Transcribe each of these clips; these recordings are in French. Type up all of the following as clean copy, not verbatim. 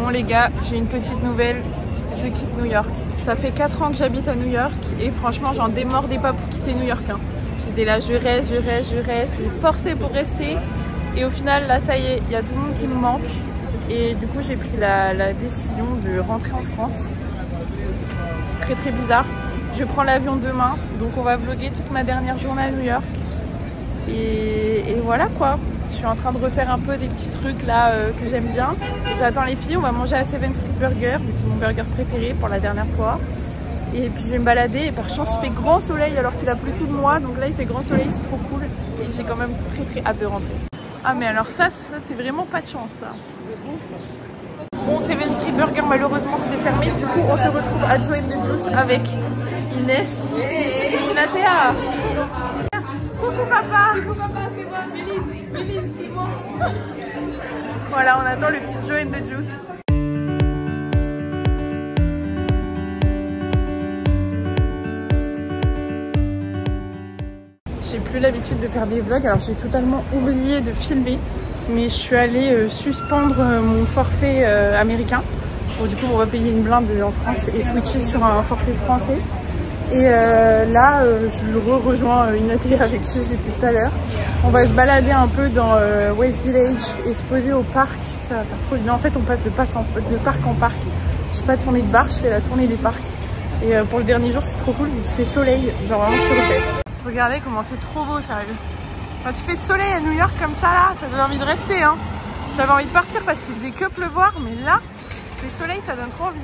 Bon les gars, j'ai une petite nouvelle, je quitte New York. Ça fait 4 ans que j'habite à New York et franchement j'en démordais pas pour quitter New York. Hein. J'étais là, je reste, j'ai forcé pour rester. Et au final là ça y est, il y a tout le monde qui me manque. Et du coup j'ai pris la décision de rentrer en France. C'est très bizarre. Je prends l'avion demain, donc on va vlogger toute ma dernière journée à New York. Et voilà quoi. Je suis en train de refaire un peu des petits trucs là que j'aime bien. J'attends les filles, on va manger à Seven Street Burger, c'est mon burger préféré pour la dernière fois. Et puis je vais me balader et par chance il fait grand soleil alors qu'il a plu tout de moi. Donc là il fait grand soleil, c'est trop cool. Et j'ai quand même très hâte de rentrer. Ah mais alors ça c'est vraiment pas de chance ça. Bon, Seven Street Burger malheureusement c'était fermé. Du coup on se retrouve à Joe & the Juice avec Inès et Ginatea. Coucou papa. Coucou papa, c'est moi, Mélise, c'est moi. Voilà, on attend le petit Joe & the Juice. J'ai plus l'habitude de faire des vlogs, alors j'ai totalement oublié de filmer. Mais je suis allée suspendre mon forfait américain. Bon, du coup on va payer une blinde en France et switcher sur un forfait français. Et là je rejoins une AT avec qui j'étais tout à l'heure. On va se balader un peu dans West Village et se poser au parc. Ça va faire trop bien. En fait on passe de parc en parc. Je suis pas tournée de bar, je fais la tournée des parcs. Et pour le dernier jour c'est trop cool, il fait soleil, genre vraiment je suis refaite. Regardez comment c'est trop beau, sérieux. Quand il fait soleil à New York comme ça là, ça donne envie de rester hein. J'avais envie de partir parce qu'il faisait que pleuvoir, mais là, le soleil ça donne trop envie.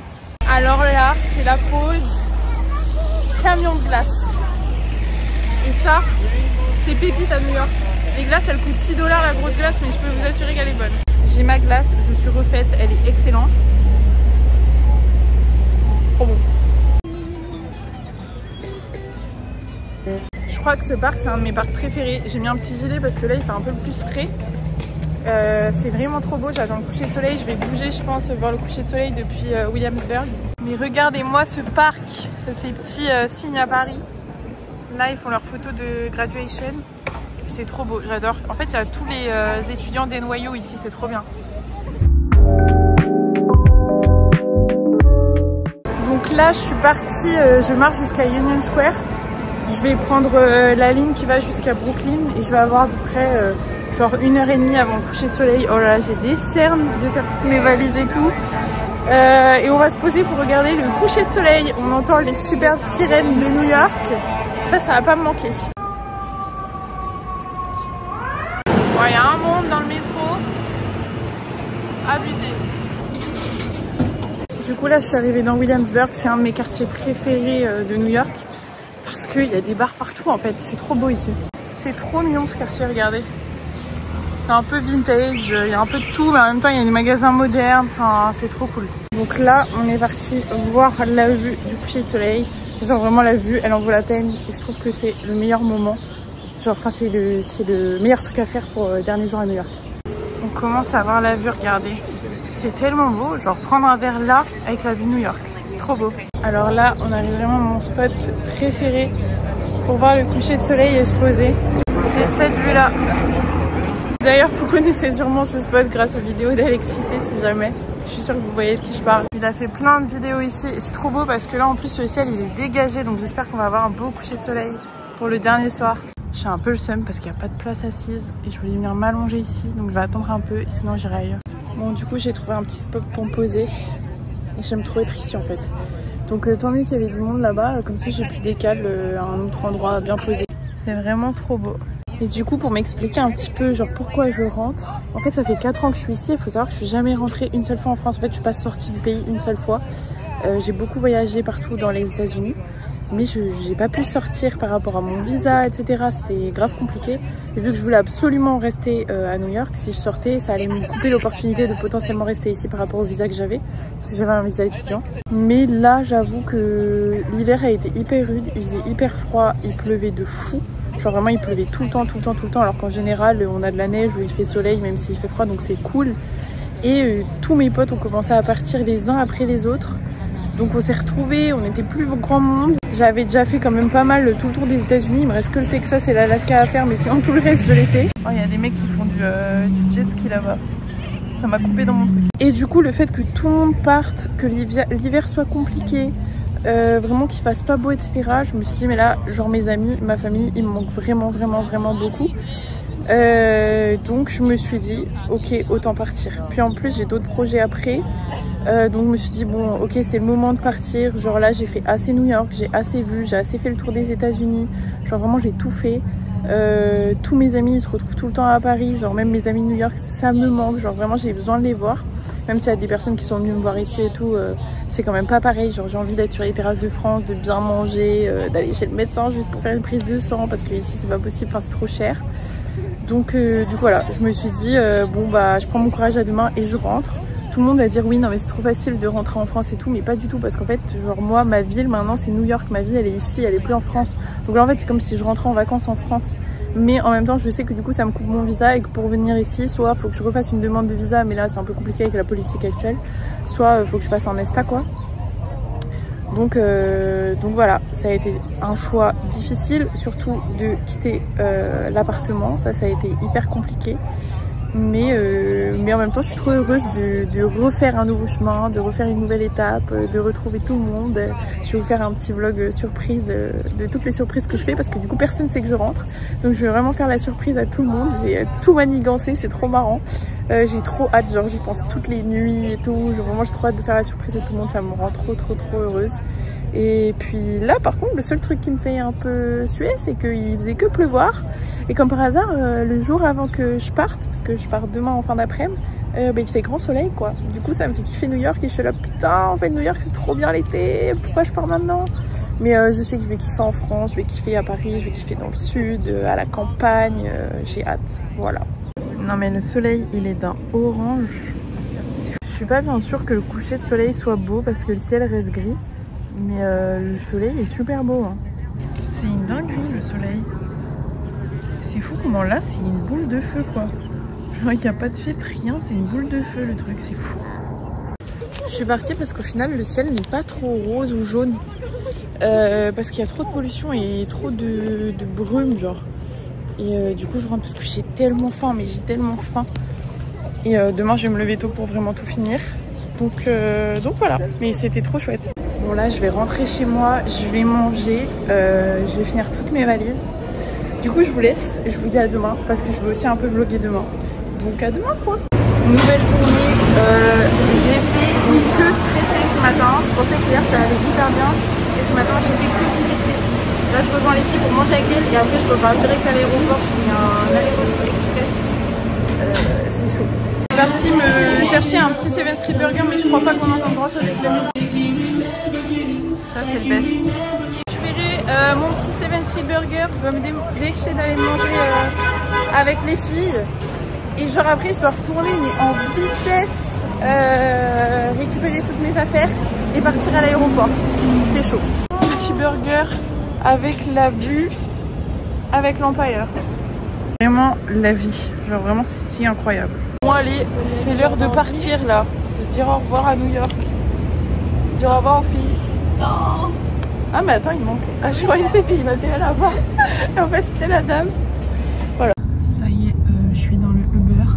Alors là, c'est la pause camion de glace. Et ça, c'est pépite à New York. Les glaces elles coûtent 6 $ la grosse glace, mais je peux vous assurer qu'elle est bonne. J'ai ma glace, je suis refaite, elle est excellente. Trop bon. Je crois que ce parc c'est un de mes parcs préférés. J'ai mis un petit gilet parce que là il fait un peu plus frais. C'est vraiment trop beau, j'attends le coucher de soleil. Je vais bouger je pense voir le coucher de soleil depuis Williamsburg. Mais regardez-moi ce parc, ça ces petits signes à Paris. Là ils font leur photo de graduation. C'est trop beau, j'adore. En fait il y a tous les étudiants des noyaux ici, c'est trop bien. Donc là je suis partie, je marche jusqu'à Union Square. Je vais prendre la ligne qui va jusqu'à Brooklyn et je vais avoir à peu près genre 1h30 avant le coucher de soleil. Oh là là, j'ai des cernes de faire toutes mes valises et tout. Et on va se poser pour regarder le coucher de soleil. On entend les superbes sirènes de New York. Ça va pas me manquer. Il y a un monde dans le métro. Abusé. Du coup là, je suis arrivée dans Williamsburg. C'est un de mes quartiers préférés de New York. Parce qu'il y a des bars partout en fait, c'est trop beau ici. C'est trop mignon ce quartier, regardez. C'est un peu vintage, il y a un peu de tout, mais en même temps il y a des magasins modernes, enfin c'est trop cool. Donc là on est parti voir la vue du coucher de soleil. Genre vraiment la vue elle en vaut la peine et je trouve que c'est le meilleur moment. Genre enfin c'est le meilleur truc à faire pour le dernier jour à New York. On commence à voir la vue, regardez. C'est tellement beau, genre prendre un verre là avec la vue New York. Trop beau. Alors là on arrive vraiment à mon spot préféré pour voir le coucher de soleil et se poser. C'est cette vue là. D'ailleurs vous connaissez sûrement ce spot grâce aux vidéos d'Alexis si jamais. Je suis sûre que vous voyez de qui je parle. Il a fait plein de vidéos ici et c'est trop beau parce que là en plus le ciel il est dégagé, donc j'espère qu'on va avoir un beau coucher de soleil pour le dernier soir. J'ai un peu le seum parce qu'il n'y a pas de place assise et je voulais venir m'allonger ici, donc je vais attendre un peu et sinon j'irai ailleurs. Bon du coup j'ai trouvé un petit spot pour me poser. Et j'aime trop être ici en fait. Donc tant mieux qu'il y avait du monde là-bas, comme ça j'ai pu décaler à un autre endroit bien posé. C'est vraiment trop beau. Et du coup pour m'expliquer un petit peu genre pourquoi je rentre. En fait ça fait 4 ans que je suis ici, il faut savoir que je suis jamais rentrée une seule fois en France. En fait je suis pas sortie du pays une seule fois. J'ai beaucoup voyagé partout dans les États-Unis. Mais je n'ai pas pu sortir par rapport à mon visa, etc. C'était grave compliqué. Et vu que je voulais absolument rester à New York, si je sortais, ça allait me couper l'opportunité de potentiellement rester ici par rapport au visa que j'avais. Parce que j'avais un visa étudiant. Mais là, j'avoue que l'hiver a été hyper rude. Il faisait hyper froid, il pleuvait de fou. Genre vraiment, il pleuvait tout le temps. Alors qu'en général, on a de la neige ou il fait soleil, même s'il fait froid, donc c'est cool. Et tous mes potes ont commencé à partir les uns après les autres. Donc on s'est retrouvés, on était plus grand monde. J'avais déjà fait quand même pas mal tout le tour des États-Unis. Il me reste que le Texas et l'Alaska à faire, mais sinon tout le reste je l'ai fait. Oh, il y a des mecs qui font du jet ski là-bas. ça m'a coupé dans mon truc. Et du coup, le fait que tout le monde parte, que l'hiver soit compliqué, vraiment qu'il fasse pas beau, etc. Je me suis dit, mais là, genre mes amis, ma famille, ils me manquent vraiment, vraiment, vraiment beaucoup. Donc je me suis dit, ok, autant partir. Puis en plus, j'ai d'autres projets après. Donc je me suis dit, bon, ok, c'est le moment de partir. Genre là, j'ai fait assez New York, j'ai assez vu, j'ai assez fait le tour des États-Unis. Genre vraiment, j'ai tout fait. Tous mes amis, ils se retrouvent tout le temps à Paris. Genre même mes amis de New York, ça me manque. Genre vraiment, j'ai besoin de les voir. Même s'il y a des personnes qui sont venues me voir ici et tout, c'est quand même pas pareil. Genre j'ai envie d'être sur les terrasses de France, de bien manger, d'aller chez le médecin juste pour faire une prise de sang parce que ici c'est pas possible, enfin c'est trop cher. Donc du coup voilà, je me suis dit bon bah je prends mon courage à deux mains et je rentre. Tout le monde va dire oui non mais c'est trop facile de rentrer en France et tout, mais pas du tout parce qu'en fait genre moi ma ville maintenant c'est New York, ma vie elle est ici, elle est plus en France. Donc là en fait c'est comme si je rentrais en vacances en France. Mais en même temps je sais que du coup ça me coupe mon visa et que pour venir ici soit faut que je refasse une demande de visa, mais là c'est un peu compliqué avec la politique actuelle, soit faut que je fasse un ESTA quoi. Donc voilà, ça a été un choix difficile, surtout de quitter l'appartement, ça a été hyper compliqué. Mais en même temps je suis trop heureuse de refaire un nouveau chemin, de refaire une nouvelle étape, de retrouver tout le monde. Je vais vous faire un petit vlog surprise de toutes les surprises que je fais parce que du coup personne ne sait que je rentre. Donc je vais vraiment faire la surprise à tout le monde, j'ai tout manigancé, c'est trop marrant. J'ai trop hâte, genre j'y pense toutes les nuits et tout, genre, vraiment j'ai trop hâte de faire la surprise à tout le monde, ça me rend trop heureuse. Et puis là par contre le seul truc qui me fait un peu suer c'est qu'il faisait que pleuvoir. Et comme par hasard le jour avant que je parte, parce que je pars demain en fin d'après-midi, il fait grand soleil quoi. Du coup ça me fait kiffer New York et je suis là putain en fait New York c'est trop bien l'été, pourquoi je pars maintenant? Mais je sais que je vais kiffer en France, je vais kiffer à Paris, je vais kiffer dans le sud, à la campagne, j'ai hâte, voilà. Non mais le soleil il est d'un orange. Je suis pas bien sûre que le coucher de soleil soit beau parce que le ciel reste gris. Mais le soleil est super beau hein. C'est une dinguerie le soleil. C'est fou comment là c'est une boule de feu quoi. Genre il n'y a pas de filtre, rien, c'est une boule de feu le truc, c'est fou. Je suis partie parce qu'au final le ciel n'est pas trop rose ou jaune. Parce qu'il y a trop de pollution et trop de brume genre. Et du coup je rentre parce que j'ai tellement faim, mais j'ai tellement faim. Et demain je vais me lever tôt pour vraiment tout finir. Donc voilà, mais c'était trop chouette. Bon là je vais rentrer chez moi, je vais manger, je vais finir toutes mes valises. Du coup je vous laisse, je vous dis à demain parce que je vais aussi un peu vlogger demain. Donc à demain quoi. Nouvelle journée, j'ai fait que stresser ce matin. Je pensais que hier ça allait hyper bien et ce matin j'ai fait que stresser. Là je rejoins les filles pour manger avec elles et après je repars direct à l'aéroport, je fais un aller-retour express. C'est chaud. Je suis partie me chercher un petit 7 Street Burger mais je crois pas qu'on entende grand chose avec la musique. Ça c'est le best. Je ferai mon petit 7 Street Burger, je vais me dépêcher d'aller manger avec les filles. Et genre après je dois retourner mais en vitesse, récupérer toutes mes affaires et partir à l'aéroport. C'est chaud. Petit burger avec la vue, avec l'Empire. Vraiment la vie, genre vraiment c'est si incroyable. Bon allez, c'est l'heure de partir là, de dire au revoir à New York. Dire au revoir aux filles. Non. Ah mais attends il manque. Ah je croyais que c'était il m'appelait là-bas. Et en fait c'était la dame. Voilà. Ça y est, je suis dans le Uber.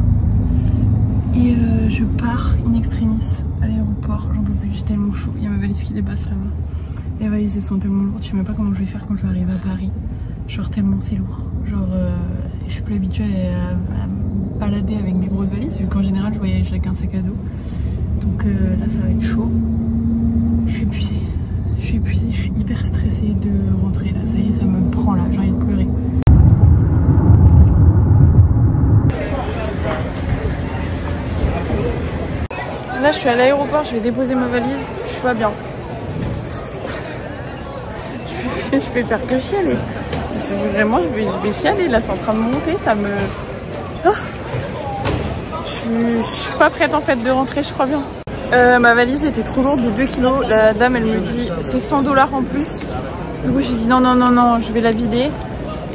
Et je pars in extremis à l'aéroport. J'en peux plus, j'ai tellement chaud. Il y a ma valise qui dépasse là-bas. Les valises elles sont tellement lourdes, je sais même pas comment je vais faire quand je vais arriver à Paris. Genre tellement c'est lourd. Genre je suis plus habituée à me balader avec des grosses valises vu qu'en général je voyage avec un sac à dos. Donc là ça va être chaud. Je suis épuisée. Je suis épuisée, je suis hyper stressée de rentrer là. Ça y est, ça me prend là, j'ai envie de pleurer. Là je suis à l'aéroport, je vais déposer ma valise. Je suis pas bien. Je vais faire que chialer. Vraiment je vais chialer là, c'est en train de monter, ça me... Oh. Je suis pas prête en fait de rentrer, je crois bien. Ma valise était trop lourde de 2 kilos. La dame elle me dit c'est 100 $ en plus. Du coup j'ai dit non je vais la vider.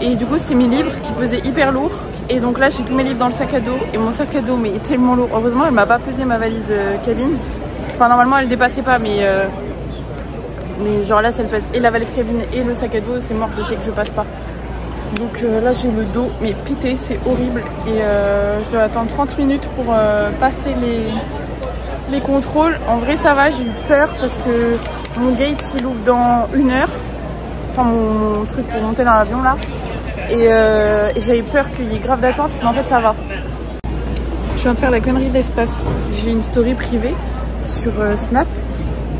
Et du coup c'était mes livres qui pesaient hyper lourd. Et donc là j'ai tous mes livres dans le sac à dos. Et mon sac à dos mais est tellement lourd. Heureusement elle m'a pas pesé ma valise cabine. Enfin normalement elle dépassait pas mais genre là ça le pèse. Et la valise cabine et le sac à dos c'est mort, je sais que je passe pas. Donc là j'ai le dos mais pité, c'est horrible. Et je dois attendre 30 minutes pour passer les contrôles. En vrai ça va, j'ai eu peur parce que mon gate il ouvre dans 1 heure. Enfin mon truc pour monter dans l'avion là. Et j'avais peur qu'il y ait grave d'attente, mais en fait ça va. Je viens de faire la connerie de l'espace. J'ai une story privée sur Snap.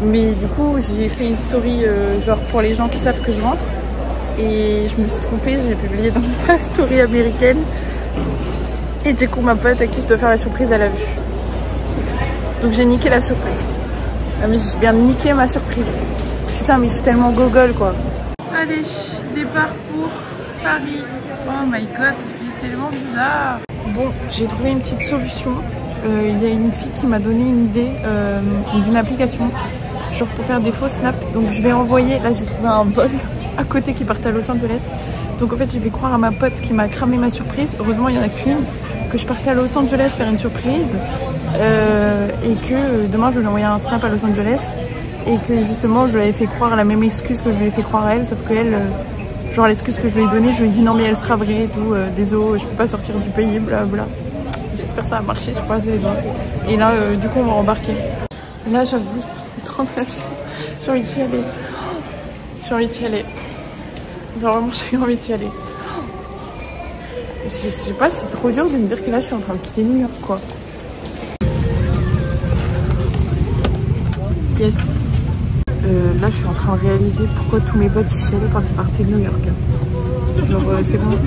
Mais du coup j'ai fait une story genre pour les gens qui savent que je rentre. Et je me suis trompée, j'ai publié dans ma story américaine. Et du coup ma pote à qui je dois faire la surprise, elle a vu. Donc j'ai niqué la surprise. Ah mais je viens de niquer ma surprise. Putain mais je suis tellement gogol quoi. Allez, départ pour Paris. Oh my god, c'est tellement bizarre. Bon, j'ai trouvé une petite solution. Il y a une fille qui m'a donné une idée d'une application. Genre pour faire des faux snaps. Donc je vais envoyer, là j'ai trouvé un vol à côté qui partait à Los Angeles. Donc en fait je vais croire à ma pote qui m'a cramé ma surprise. Heureusement il n'y en a qu'une. Que je partais à Los Angeles faire une surprise. Et que demain je vais lui envoyer un snap à Los Angeles. Et que justement je lui avais fait croire la même excuse que je lui ai fait croire à elle. Sauf qu'elle, genre l'excuse que je lui ai donnée, je lui ai dit non mais elle sera vraie et tout. Désolé, je peux pas sortir du pays, blabla. J'espère que ça va marcher, je croise les doigts. Et là du coup on va embarquer. Là j'avoue, c'est trop bien. J'ai envie d'y aller. J'ai envie d'y aller. Genre vraiment j'ai envie d'y aller. Je sais pas, c'est trop dur de me dire que là je suis en train de quitter New York quoi. Yes. Là je suis en train de réaliser pourquoi tous mes potes y chialaient quand ils partaient de New York. Genre c'est bon,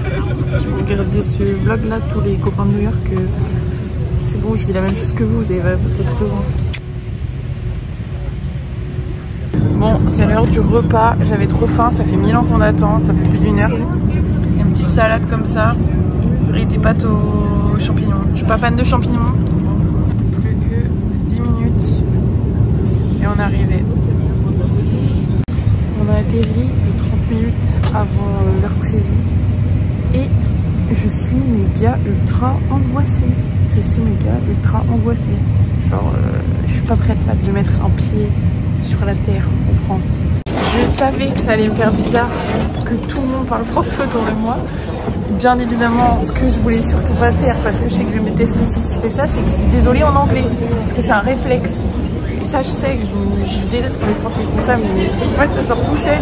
si vous regardez ce vlog là, tous les copains de New York, c'est bon, je vis la même chose que vous avez peut-être revanche. Bon, c'est l'heure du repas, j'avais trop faim, ça fait 1000 ans qu'on attend, ça fait plus d'1 heure. Il y a une petite salade comme ça, et des pâtes aux champignons. Je suis pas fan de champignons. Plus que 10 minutes et on est arrivé. On a atterri de 30 minutes avant l'heure prévue et je suis méga ultra angoissée. Je suis méga ultra angoissée. Genre, je suis pas prête là de mettre un pied sur la terre en France. Je savais que ça allait me faire bizarre que tout le monde parle français autour de moi. Bien évidemment, ce que je voulais surtout pas faire, parce que je sais que je vais me tester si je fais ça, c'est que je dis désolé en anglais, parce que c'est un réflexe. Et ça, je sais que je déteste quand les Français font ça, mais en fait, ça sort tout seul.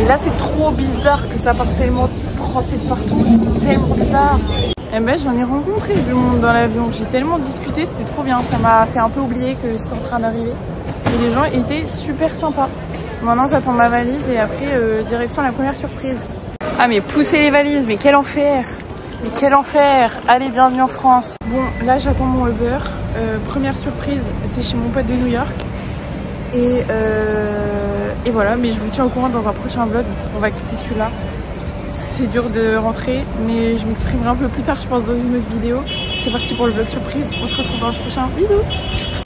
Et là, c'est trop bizarre que ça parte tellement français de partout, c'est tellement bizarre. Eh ben, j'en ai rencontré du monde dans l'avion, j'ai tellement discuté, c'était trop bien, ça m'a fait un peu oublier que j'étais en train d'arriver. Et les gens étaient super sympas. Maintenant, j'attends ma valise et après, direction la première surprise. Ah mais pousser les valises, mais quel enfer! Mais quel enfer! Allez, bienvenue en France! Bon, là j'attends mon Uber. Première surprise, c'est chez mon pote de New York. Et voilà, mais je vous tiens au courant dans un prochain vlog. On va quitter celui-là. C'est dur de rentrer, mais je m'exprimerai un peu plus tard, je pense, dans une autre vidéo. C'est parti pour le vlog surprise. On se retrouve dans le prochain. Bisous!